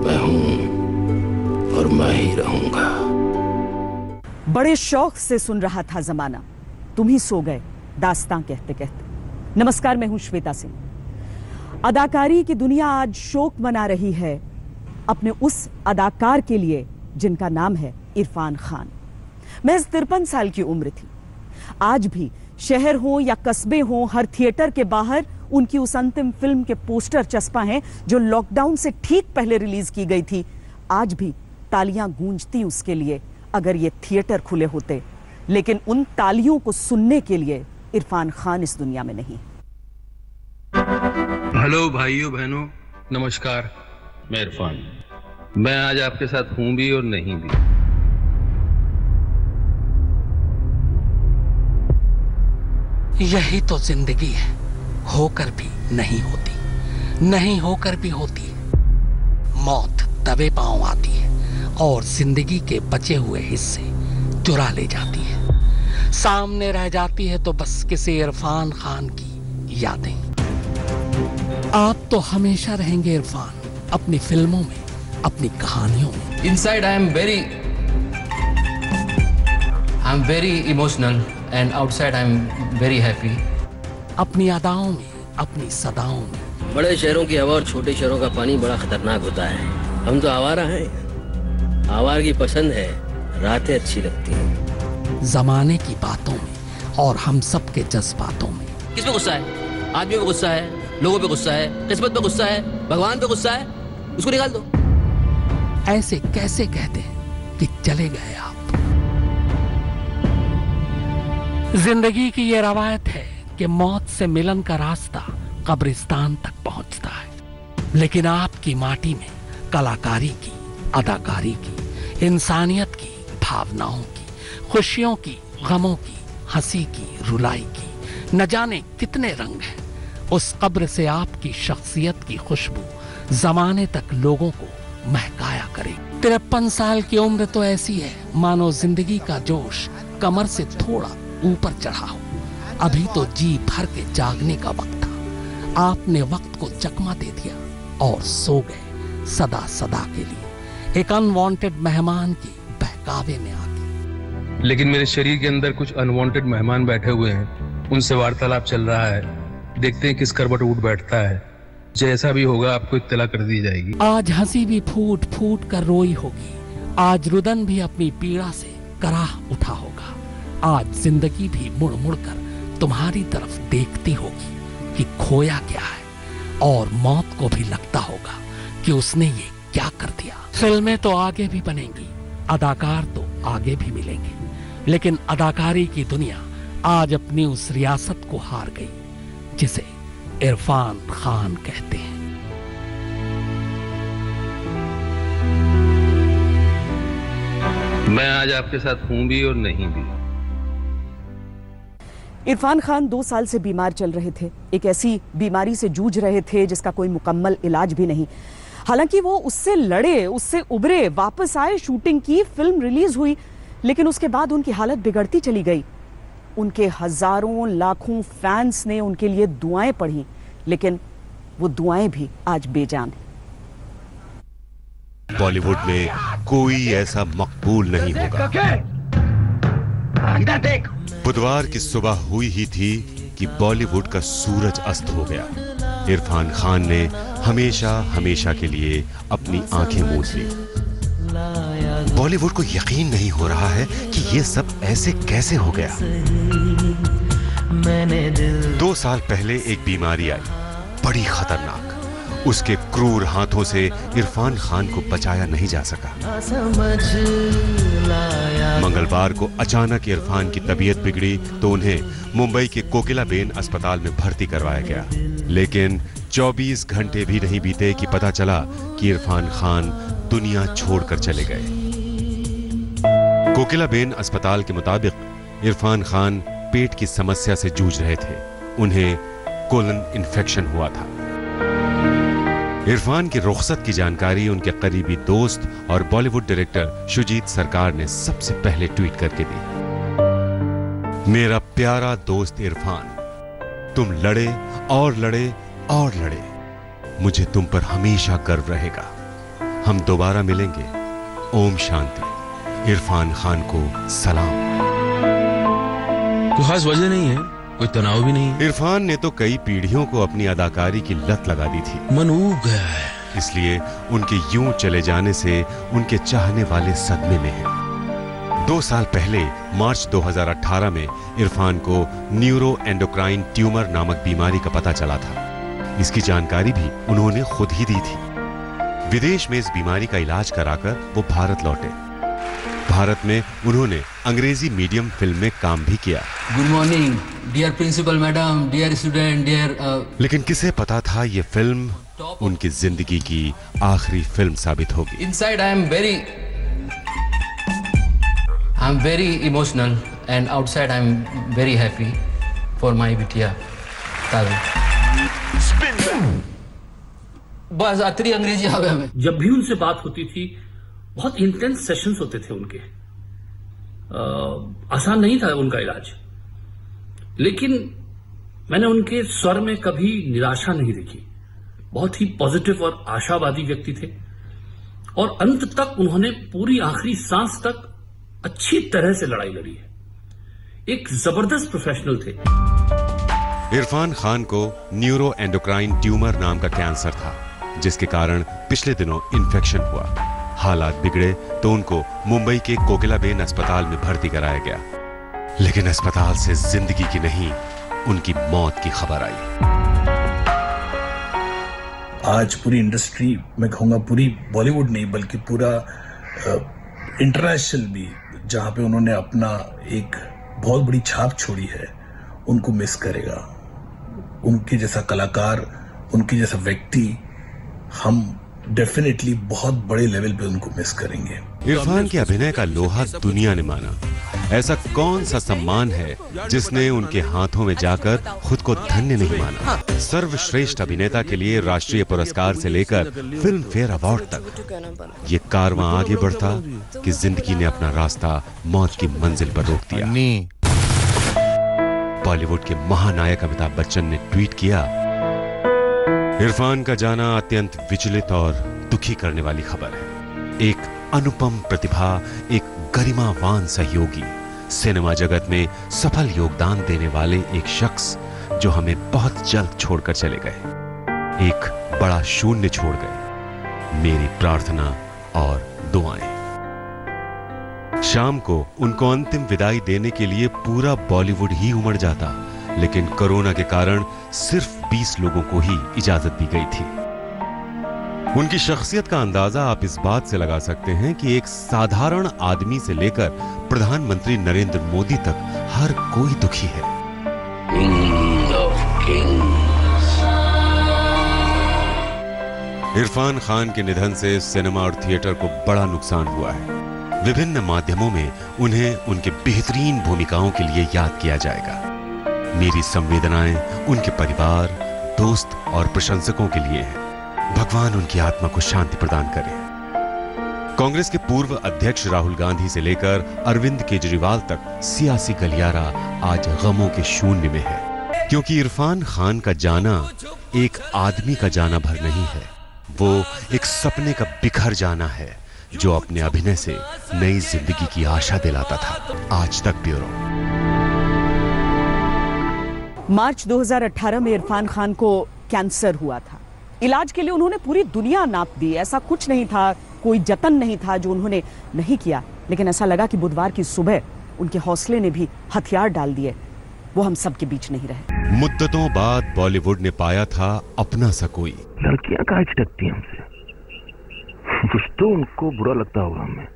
मैं हूं और मैं ही रहूंगा। बड़े शौक से सुन रहा था जमाना, तुम ही सो गए दास्तां कहते कहते। नमस्कार, मैं हूं श्वेता सिंह। अदाकारी की दुनिया आज शोक मना रही है अपने उस अदाकार के लिए जिनका नाम है इरफान खान। महज 53 साल की उम्र थी। आज भी शहर हो या कस्बे हो, हर थिएटर के बाहर उनकी उस अंतिम फिल्म के पोस्टर चस्पा हैं जो लॉकडाउन से ठीक पहले रिलीज की गई थी। आज भी तालियां गूंजती उसके लिए अगर ये थिएटर खुले होते, लेकिन उन तालियों को सुनने के लिए इरफान खान इस दुनिया में नहीं। हेलो भाइयों बहनों, नमस्कार। मैं इरफान। मैं आज आपके साथ हूं भी और नहीं भी। यही तो जिंदगी है, होकर भी नहीं होती, नहीं होकर भी होती है। मौत दबे पांव आती है और जिंदगी के बचे हुए हिस्से चुरा ले जाती है। सामने रह जाती है तो बस किसी इरफान खान की यादें। आप तो हमेशा रहेंगे इरफान, अपनी फिल्मों में, अपनी कहानियों में। Inside I'm very emotional and outside I'm very happy. अपनी अदाओं में, अपनी सदाओं में। बड़े शहरों की हवा और छोटे शहरों का पानी बड़ा खतरनाक होता है। हम तो आवारा हैं, आवारगी पसंद है, रातें अच्छी लगती हैं। जमाने की बातों में और हम सब के जज्बातों में। किस पे गुस्सा है? आदमियों पे गुस्सा है, लोगों पे गुस्सा है, किस्मत पे गुस्सा है, भगवान पे गुस्सा है, उसको निकाल दो। ऐसे कैसे कहते हैं कि चले गए आप। जिंदगी की ये रवायत है कि मौत से मिलन का रास्ता कब्रिस्तान तक पहुंचता है, लेकिन आपकी माटी में कलाकारी की, अदाकारी की, इंसानियत की, भावनाओं की, खुशियों की, गमों की, हंसी की, रुलाई की, न जाने कितने रंग हैं। उस कब्र से आपकी शख्सियत की खुशबू जमाने तक लोगों को महकाया करे। 53 साल की उम्र तो ऐसी है मानो जिंदगी का जोश कमर से थोड़ा ऊपर चढ़ा हो। अभी तो जी भर के जागने का वक्त था। आपने वक्त को चकमा दे दिया और सो गए सदा सदा के लिए, एक अनवांटेड मेहमान की बहकावे में आके। लेकिन मेरे शरीर के अंदर कुछ अनवांटेड मेहमान बैठे हुए हैं, उनसे वार्तालाप चल रहा है। देखते हैं किस करवट उठ बैठता है। जैसा भी होगा आपको इत्तला कर दी जाएगी। आज हंसी भी फूट फूट कर रोई होगी, आज रुदन भी अपनी पीड़ा से कराह उठा होगा। आज जिंदगी भी मुड़ मुड़ कर तुम्हारी तरफ देखती होगी कि खोया क्या है, और मौत को भी लगता होगा कि उसने ये क्या कर दिया। फिल्में तो आगे भी बनेंगी, अदाकार तो आगे भी मिलेंगे, लेकिन अदाकारी की दुनिया आज अपनी उस रियासत को हार गई जिसे इरफान खान कहते हैं। मैं आज आपके साथ हूं भी और नहीं भी। इरफान खान 2 साल से बीमार चल रहे थे। एक ऐसी बीमारी से जूझ रहे थे जिसका कोई मुकम्मल इलाज भी नहीं। हालांकि वो उससे लड़े, उससे उबरे, वापस आए, शूटिंग की, फिल्म रिलीज हुई, लेकिन उसके बाद उनकी हालत बिगड़ती चली गई। उनके हजारों लाखों फैंस ने उनके लिए दुआएं पढ़ी, लेकिन वो दुआएं भी आज बेजान हैं। बॉलीवुड में कोई ऐसा मकबूल नहीं होगा। बुधवार की सुबह हुई ही थी कि बॉलीवुड का सूरज अस्त हो गया। इरफान खान ने हमेशा हमेशा के लिए अपनी आंखें मूंद ली। बॉलीवुड को यकीन नहीं हो रहा है कि ये सब ऐसे कैसे हो गया। 2 साल पहले एक बीमारी आई, बड़ी खतरनाक। उसके क्रूर हाथों से इरफान खान को बचाया नहीं जा सका। मंगलवार को अचानक इरफान की तबीयत बिगड़ी तो उन्हें मुंबई के कोकिलाबेन अस्पताल में भर्ती करवाया गया। लेकिन 24 घंटे भी नहीं बीते कि पता चला कि इरफान खान दुनिया छोड़कर चले गए। कोकिलाबेन अस्पताल के मुताबिक इरफान खान पेट की समस्या से जूझ रहे थे। उन्हें कोलन इन्फेक्शन हुआ था। इरफान की रुखसत की जानकारी उनके करीबी दोस्त और बॉलीवुड डायरेक्टर शुजीत सरकार ने सबसे पहले ट्वीट करके दी। मेरा प्यारा दोस्त इरफान, तुम लड़े और लड़े और लड़े, मुझे तुम पर हमेशा गर्व रहेगा। हम दोबारा मिलेंगे। ओम शांति। इरफान खान को सलाम। कोई खास वजह नहीं है, कोई तनाव भी नहीं है। इरफान ने तो कई पीढ़ियों को अपनी अदाकारी की लत लगा दी थी। मन ऊब गया है। इसलिए उनके यूं चले जाने से उनके चाहने वाले सदमे में हैं। 2 साल पहले मार्च 2018 में इरफान को न्यूरो एंडोक्राइन ट्यूमर नामक बीमारी का पता चला था। इसकी जानकारी भी उन्होंने खुद ही दी थी। विदेश में इस बीमारी का इलाज कराकर वो भारत लौटे। भारत में उन्होंने अंग्रेजी मीडियम फिल्म में काम भी किया। Good morning dear principal madam, dear student, dear. लेकिन किसे पता था ये फिल्म उनकी जिंदगी की आखिरी फिल्म साबित होगी। Inside I am very emotional and outside I am very happy for my बिटिया तारू। बस आतरी अंग्रेजी आ गया मैं। जब भी उनसे बात होती थी बहुत इंटेंस सेशंस होते थे उनके। आसान नहीं था उनका इलाज, लेकिन मैंने उनके स्वर में कभी निराशा नहीं देखी। बहुत ही पॉजिटिव और आशावादी व्यक्ति थे और अंत तक उन्होंने पूरी आखिरी सांस तक अच्छी तरह से लड़ाई लड़ी है। एक जबरदस्त प्रोफेशनल थे। इरफान खान को न्यूरो एंडोक्राइन ट्यूमर नाम का कैंसर था, जिसके कारण पिछले दिनों इन्फेक्शन हुआ। हालात बिगड़े तो उनको मुंबई के कोकिलाबेन अस्पताल में भर्ती कराया गया, लेकिन अस्पताल से जिंदगी की नहीं उनकी मौत की खबर आई। आज पूरी इंडस्ट्री, मैं कहूँगा पूरी बॉलीवुड नहीं बल्कि पूरा इंटरनेशनल भी, जहाँ पे उन्होंने अपना एक बहुत बड़ी छाप छोड़ी है, उनको मिस करेगा। उनके जैसा कलाकार, उनके जैसा व्यक्ति हम डेफिनेटली बहुत बड़े लेवल पे उनको मिस करेंगे। इरफान के अभिनय का लोहा दुनिया ने माना। ऐसा कौन सा सम्मान है जिसने उनके हाथों में जाकर खुद को धन्य नहीं माना। सर्वश्रेष्ठ अभिनेता के लिए राष्ट्रीय पुरस्कार से लेकर फिल्म फेयर अवार्ड तक ये कारवां आगे बढ़ता कि जिंदगी ने अपना रास्ता मौत की मंजिल पर रोक दिया। बॉलीवुड के महानायक अमिताभ बच्चन ने ट्वीट किया, इरफान का जाना अत्यंत विचलित और दुखी करने वाली खबर है। एक अनुपम प्रतिभा, एक गरिमावान सहयोगी, सिनेमा जगत में सफल योगदान देने वाले एक शख्स जो हमें बहुत जल्द छोड़कर चले गए। एक बड़ा शून्य छोड़ गए। मेरी प्रार्थना और दुआएं। शाम को उनको अंतिम विदाई देने के लिए पूरा बॉलीवुड ही उमड़ जाता, लेकिन कोरोना के कारण सिर्फ 20 लोगों को ही इजाजत दी गई थी। उनकी शख्सियत का अंदाजा आप इस बात से लगा सकते हैं कि एक साधारण आदमी से लेकर प्रधानमंत्री नरेंद्र मोदी तक हर कोई दुखी है। इरफान खान के निधन से सिनेमा और थिएटर को बड़ा नुकसान हुआ है। विभिन्न माध्यमों में उन्हें उनके बेहतरीन भूमिकाओं के लिए याद किया जाएगा। मेरी संवेदनाएं उनके परिवार, दोस्त और प्रशंसकों के लिए हैं। भगवान उनकी आत्मा को शांति प्रदान करे। कांग्रेस के पूर्व अध्यक्ष राहुल गांधी से लेकर अरविंद केजरीवाल तक सियासी गलियारा आज गमों के शून्य में है, क्योंकि इरफान खान का जाना एक आदमी का जाना भर नहीं है, वो एक सपने का बिखर जाना है जो अपने अभिनय से नई जिंदगी की आशा दिलाता था। आज तक ब्यूरो। मार्च 2018 में इरफान खान को कैंसर हुआ था। इलाज के लिए उन्होंने पूरी दुनिया नाप दी। ऐसा कुछ नहीं था, कोई जतन नहीं था जो उन्होंने नहीं किया, लेकिन ऐसा लगा कि बुधवार की सुबह उनके हौसले ने भी हथियार डाल दिए। वो हम सब के बीच नहीं रहे। मुद्दतों बाद बॉलीवुड ने पाया था अपना सा कोई। लड़कियां काहे छिटकती हमसे? कुछ तो उनको बुरा लगता होगा हमें।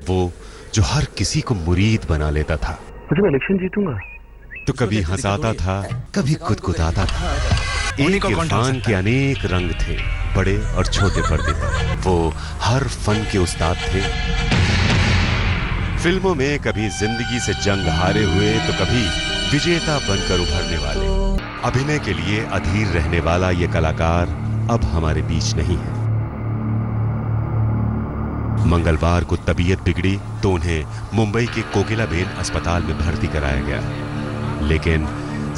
वो जो हर किसी को मुरीद बना लेता था। मैं इलेक्शन जीतूंगा तो कभी हंसाता था, कभी गुदगुदाता था। एक इरफान के अनेक रंग थे, बड़े और छोटे पर्दे पर। वो हर फन के उस्ताद थे। फिल्मों में कभी जिंदगी से जंग हारे हुए तो कभी विजेता बनकर उभरने वाले, अभिनय के लिए अधीर रहने वाला ये कलाकार अब हमारे बीच नहीं है। मंगलवार को तबीयत बिगड़ी तो उन्हें मुंबई के कोकिलाबेन अस्पताल में भर्ती कराया गया, लेकिन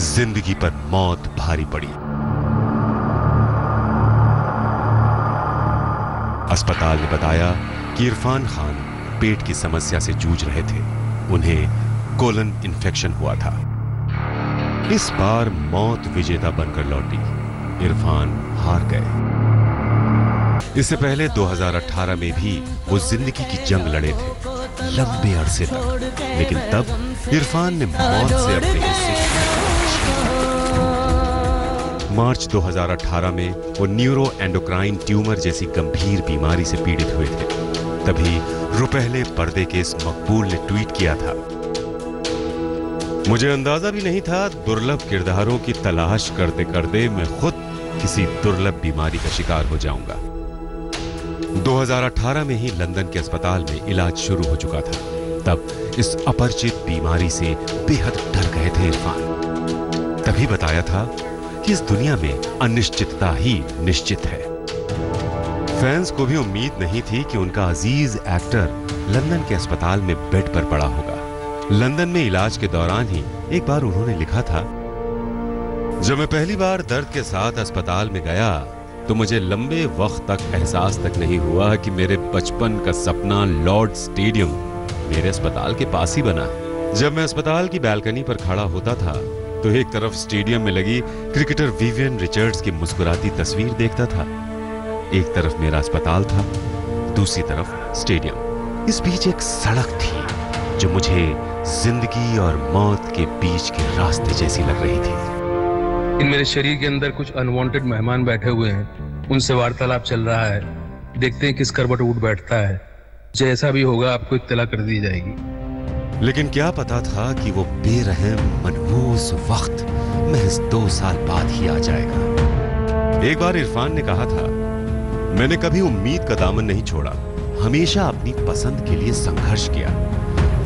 जिंदगी पर मौत भारी पड़ी। अस्पताल ने बताया कि इरफान खान पेट की समस्या से जूझ रहे थे। उन्हें कोलन इन्फेक्शन हुआ था। इस बार मौत विजेता बनकर लौटी। इरफान हार गए। इससे पहले 2018 में भी वो जिंदगी की जंग लड़े थे, लंबे अरसे तक। लेकिन तब इरफान ने मौत से अपने हिस्से मार्च 2018 में वो न्यूरो एंडोक्राइन ट्यूमर जैसी गंभीर बीमारी से पीड़ित हुए थे। तभी रुपहले पर्दे के इस मकबूल ने ट्वीट किया था, मुझे अंदाजा भी नहीं था दुर्लभ किरदारों की तलाश करते करते मैं खुद किसी दुर्लभ बीमारी का शिकार हो जाऊंगा। 2018 में ही लंदन के अस्पताल में इलाज शुरू हो चुका था। तब इस अपरिचित बीमारी से बेहद डर गए थे इरफान। तभी बताया था कि इस दुनिया में अनिश्चितता ही निश्चित है। फैंस को भी उम्मीद नहीं थी कि उनका अजीज एक्टर लंदन के अस्पताल में बेड पर पड़ा होगा। लंदन में इलाज के दौरान ही एक बार उन्होंने लिखा था, जब मैं पहली बार दर्द के साथ अस्पताल में गया तो मुझे लंबे वक्त तक एहसास तक नहीं हुआ कि मेरे बचपन का सपना लॉर्ड स्टेडियम मेरे अस्पताल के पास ही बना। जब मैं अस्पताल की बैल्कनी पर खड़ा होता था तो एक तरफ स्टेडियम में लगी क्रिकेटर विवियन रिचर्ड्स की मुस्कुराती तस्वीर देखता था, एक तरफ मेरा अस्पताल था, दूसरी तरफ स्टेडियम। इस बीच एक सड़क थी जो मुझे जिंदगी और मौत के बीच के रास्ते जैसी लग रही थी। इन मेरे शरीर के अंदर कुछ अनवांटेड मेहमान बैठे हुए हैं, उनसे वार्तालाप चल रहा है। देखते हैं किस करवट उठ बैठता है। जैसा भी होगा आपको इत्तला कर दी जाएगी। लेकिन क्या पता था कि वो बेरहम मनहूस वक्त महज 2 साल बाद ही आ जाएगा। एक बार इरफान ने कहा था, मैंने कभी उम्मीद का दामन नहीं छोड़ा, हमेशा अपनी पसंद के लिए संघर्ष किया।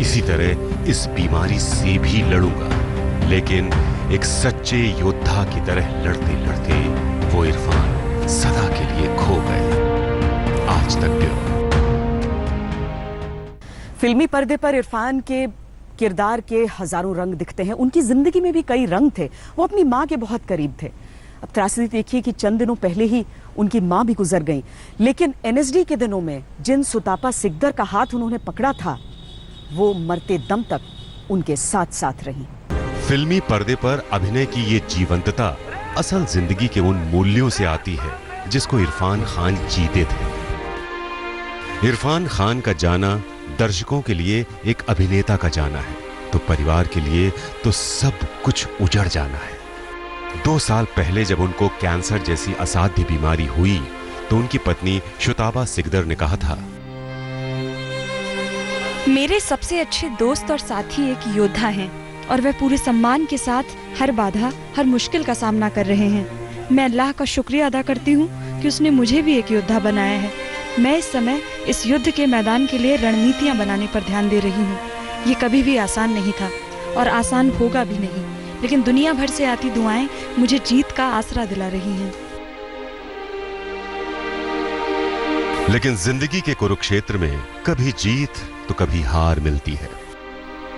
इसी तरह इस बीमारी से भी लड़ूंगा। लेकिन एक सच्चे योद्धा की तरह लड़ते लड़ते वो इरफान सदा के लिए खो गए। आज तक ब्यूरो। फिल्मी पर्दे पर इरफान के किरदार के हजारों रंग दिखते हैं। उनकी जिंदगी में भी कई रंग थे। वो अपनी माँ के बहुत करीब थे। अब त्रासदी देखिए कि चंद दिनों पहले ही उनकी माँ भी गुजर गई। लेकिन एनएसडी के दिनों में जिन सुतापा सिकदर का हाथ उन्होंने पकड़ा था, वो मरते दम तक उनके साथ साथ रही। फिल्मी पर्दे पर अभिनय की ये जीवंतता असल जिंदगी के उन मूल्यों से आती है जिसको इरफान खान जीते थे। इरफान खान का जाना दर्शकों के लिए एक अभिनेता का जाना है, तो परिवार के लिए तो सब कुछ उजड़ जाना है। 2 साल पहले जब उनको कैंसर जैसी असाध्य बीमारी हुई तो उनकी पत्नी शुताबा सिकदर ने कहा था, मेरे सबसे अच्छे दोस्त और साथी एक योद्धा हैं और वह पूरे सम्मान के साथ हर बाधा, हर मुश्किल का सामना कर रहे हैं। मैं अल्लाह का शुक्रिया अदा करती हूँ कि उसने मुझे भी एक योद्धा बनाया है। मैं इस समय इस युद्ध के मैदान के लिए रणनीतियाँ बनाने पर ध्यान दे रही हूँ। ये कभी भी आसान नहीं था और आसान होगा भी नहीं, लेकिन दुनिया भर से आती दुआएं मुझे जीत का आसरा दिला रही हैं। लेकिन जिंदगी के कुरुक्षेत्र में कभी जीत तो कभी हार मिलती है।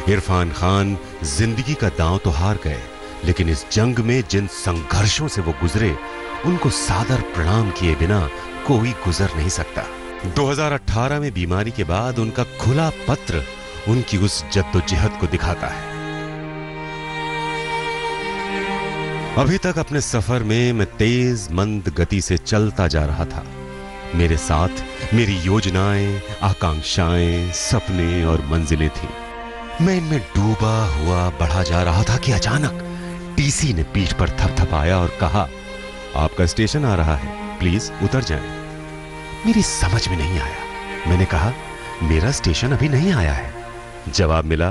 इरफान खान जिंदगी का दांव तो हार गए, लेकिन इस जंग में जिन संघर्षों से वो गुजरे, उनको सादर प्रणाम किए बिना कोई गुजर नहीं सकता। 2018 में बीमारी के बाद उनका खुला पत्र उनकी उस जद्दोजहद को दिखाता है। अभी तक अपने सफर में मैं तेज मंद गति से चलता जा रहा था। मेरे साथ मेरी योजनाएं, आकांक्षाएं, सपने और मंजिलें थीं। मैं इनमें डूबा हुआ बढ़ा जा रहा था कि अचानक टीसी ने पीठ पर थपथपाया और कहा, आपका स्टेशन आ रहा है, प्लीज उतर जाएं। मेरी समझ में नहीं आया। मैंने कहा, मेरा स्टेशन अभी नहीं आया है। जवाब मिला,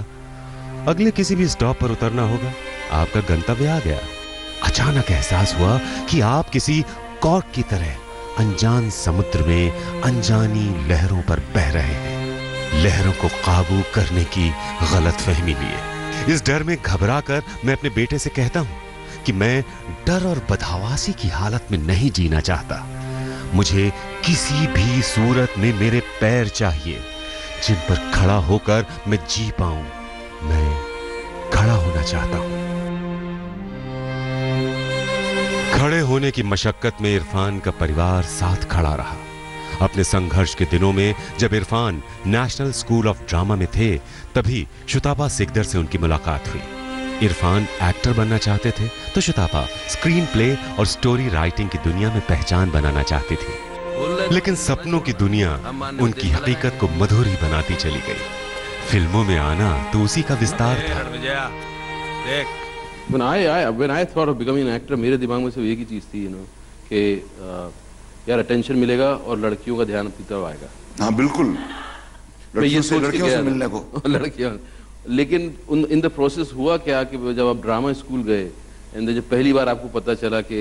अगले किसी भी स्टॉप पर उतरना होगा, आपका गंतव्य आ गया। अचानक एहसास हुआ कि आप किसी कॉर्क की तरह अनजान समुद्र में अनजानी लहरों पर बह रहे हैं, लहरों को काबू करने की गलतफहमी लिए। इस डर में घबराकर मैं अपने बेटे से कहता हूं कि मैं डर और बदहवासी की हालत में नहीं जीना चाहता। मुझे किसी भी सूरत में मेरे पैर चाहिए जिन पर खड़ा होकर मैं जी पाऊं। मैं खड़ा होना चाहता हूं। खड़े होने की मशक्कत में इरफान का परिवार साथ खड़ा रहा। अपने संघर्ष के दिनों में जब Irfan national school of drama में थे, तभी शुतापा सिकदर से उनकी मुलाकात हुई। इरफान एक्टर बनना चाहते थे तो शुतापा स्क्रीन प्ले और स्टोरी राइटिंग की दुनिया में पहचान बनाना चाहती थी। लेकिन सपनों की दुनिया उनकी हकीकत को मधुरी बनाती चली गई। फिल्मों में आना तो उसी का विस्तार था। When I thought of becoming an actor, मेरे दिमाग में सिर्फ एक ही चीज थी, कि यार अटेंशन मिलेगा और लड़कियों का ध्यान अपनी तरफ आएगा। हाँ बिल्कुल, लड़कियों से मिलने को लड़कियों। लेकिन इन द प्रोसेस हुआ क्या कि जब आप ड्रामा स्कूल गए एंड जब पहली बार आपको पता चला कि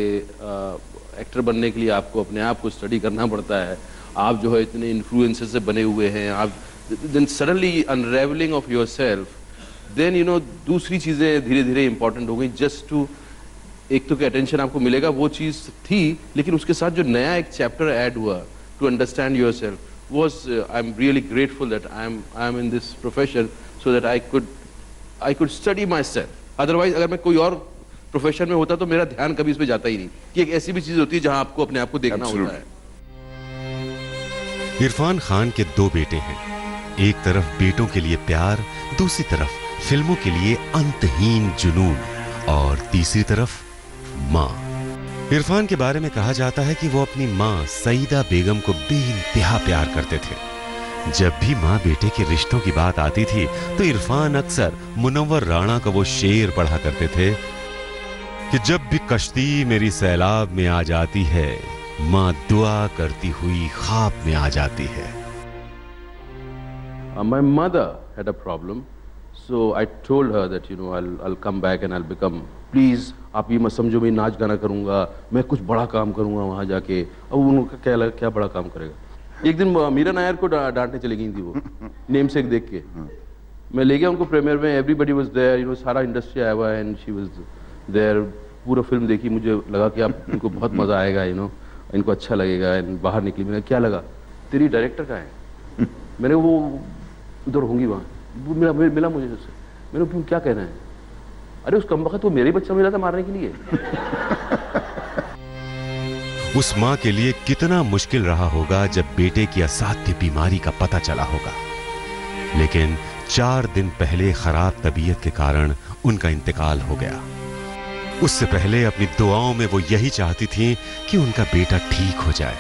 एक्टर बनने के लिए आपको अपने आप को स्टडी करना पड़ता है, आप जो है इतने इन्फ्लुएंसेस से बने हुए हैं, आप then suddenly unravelling of yourself, then दूसरी चीजें धीरे धीरे इंपॉर्टेंट हो गई। जस्ट टू एक तो कि अटेंशन आपको मिलेगा वो चीज थी, लेकिन उसके साथ जो नया एक चैप्टर ऐड हुआ to understand yourself was I'm really grateful that I'm in this profession so that I could study myself. Otherwise अगर मैं कोई और प्रोफेशन में होता तो मेरा ध्यान कभी इस पे जाता ही नहीं, कि एक ऐसी भी चीज होती है जहां आपको अपने आप को देखना होता है। इरफान खान के 2 बेटे हैं। एक तरफ बेटों के लिए प्यार, दूसरी तरफ फिल्मों के लिए अंतहीन जुनून, और तीसरी तरफ माँ। इरफान के बारे में कहा जाता है कि वो अपनी माँ सईदा बेगम को बेइंतहा प्यार करते थे। जब भी माँ बेटे के रिश्तों की बात आती थी तो इरफान अक्सर मुनव्वर राणा का वो शेर पढ़ा करते थे कि जब भी कश्ती मेरी सैलाब में आ जाती है, माँ दुआ करती हुई ख्वाब में आ जाती है। My mother had a problem, so I told her that I'll come back and I'll become, please आप ये मत समझो मैं नाच गाना करूंगा, मैं कुछ बड़ा काम करूंगा वहां जाके। अब उनका क्या बड़ा काम करेगा। एक दिन मीरा नायर को डांटने चली गई थी वो नेम सेक देख के। मैं ले गया उनको प्रीमियर में, एवरीबडी वाज देयर, सारा इंडस्ट्री आया हुआ है एंड शी वाज देयर। पूरा फिल्म देखी, मुझे लगा कि आप इनको बहुत मजा आएगा, इनको अच्छा लगेगा। एंड बाहर निकली, मैंने क्या लगा, तेरी डायरेक्टर का है। मैंने वो उधर होंगी वहाँ, मिला मुझे उससे। मैंने क्या कहना है, अरे उस कमबख्त वो मेरे बच्चा मिला था मारने के लिए। उस माँ के लिए कितना मुश्किल रहा होगा जब बेटे की असाध्य बीमारी का पता चला होगा। लेकिन 4 दिन पहले खराब तबीयत के कारण उनका इंतकाल हो गया। उससे पहले अपनी दुआओं में वो यही चाहती थी कि उनका बेटा ठीक हो जाए।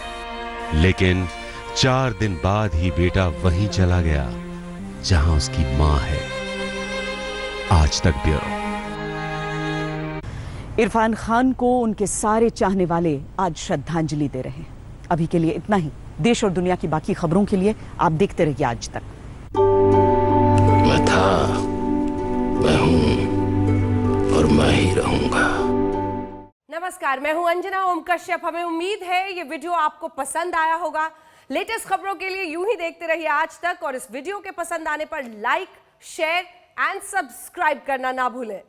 लेकिन 4 दिन बाद ही बेटा वहीं चला गया जहां उसकी मां है। आज तक ब्यूरो। इरफान खान को उनके सारे चाहने वाले आज श्रद्धांजलि दे रहे हैं। अभी के लिए इतना ही। देश और दुनिया की बाकी खबरों के लिए आप देखते रहिए आज तक। मैं था, मैं हूं और मैं ही रहूंगा। नमस्कार, मैं हूं अंजना ओम कश्यप। हमें उम्मीद है ये वीडियो आपको पसंद आया होगा। लेटेस्ट खबरों के लिए यूं ही देखते रहिए आज तक, और इस वीडियो के पसंद आने पर लाइक, शेयर एंड सब्सक्राइब करना ना भूलें।